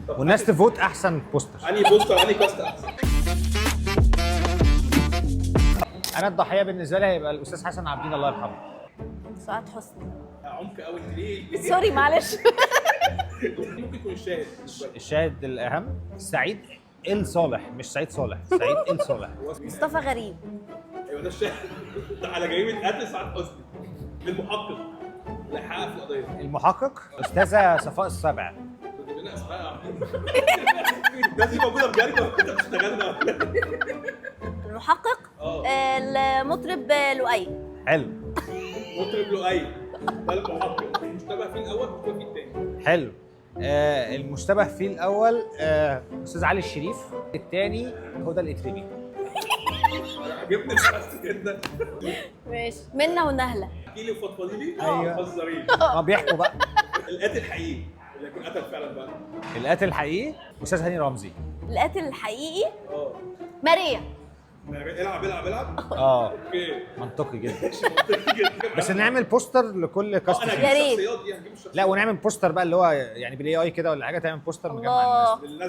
والناس تفوت احسن بوستر. انهي بوستر انهي كاست احسن؟ انا الضحيه بالنسبه لي هيبقى الاستاذ حسن عابدين الله يرحمه. سعاد حسني. عمق قوي انت ليه؟ سوري معلش. ممكن يكون الشاهد بالنسبة لي. الشاهد الاهم سعيد صالح، مش سعيد صالح، سعيد صالح. مصطفى غريب. ايوه ده الشاهد. ده على جريمه قتل سعاد حسني للمحقق اللي هيحقق في القضيه. المحقق استاذه صفاء السبع. بتقول لنا اسماء. الناس دي موجوده بجد ولا انت بتشتغلنا؟ المحقق. المطرب لؤي. حلو مطرب لؤي ده المحقق، المشتبه فيه الاول والمشتبه فيه الثاني. حلو. المشتبه فيه الاول استاذ علي الشريف، الثاني هدى الاتربي. عجبني الكاست جدا. ماشي. منة ونهلة. احكي لي وفضفضي لي. أيوة. مهزرين. ما بيحكوا بقى. القاتل حقيقي اللي يكون قتل فعلا بقى. القاتل الحقيقي استاذ هاني رمزي. القاتل الحقيقي اه ماريا. العب العب العب. اوكي منطقي جدا. منطقي جدا. بس نعمل بوستر لكل كاست. انا يا هجيب ريت. الشخصيات دي هجيب الشخصيات. لا ونعمل بوستر بقى اللي هو يعني بالاي اي كده ولا حاجه، تعمل بوستر مجمع الناس. الله.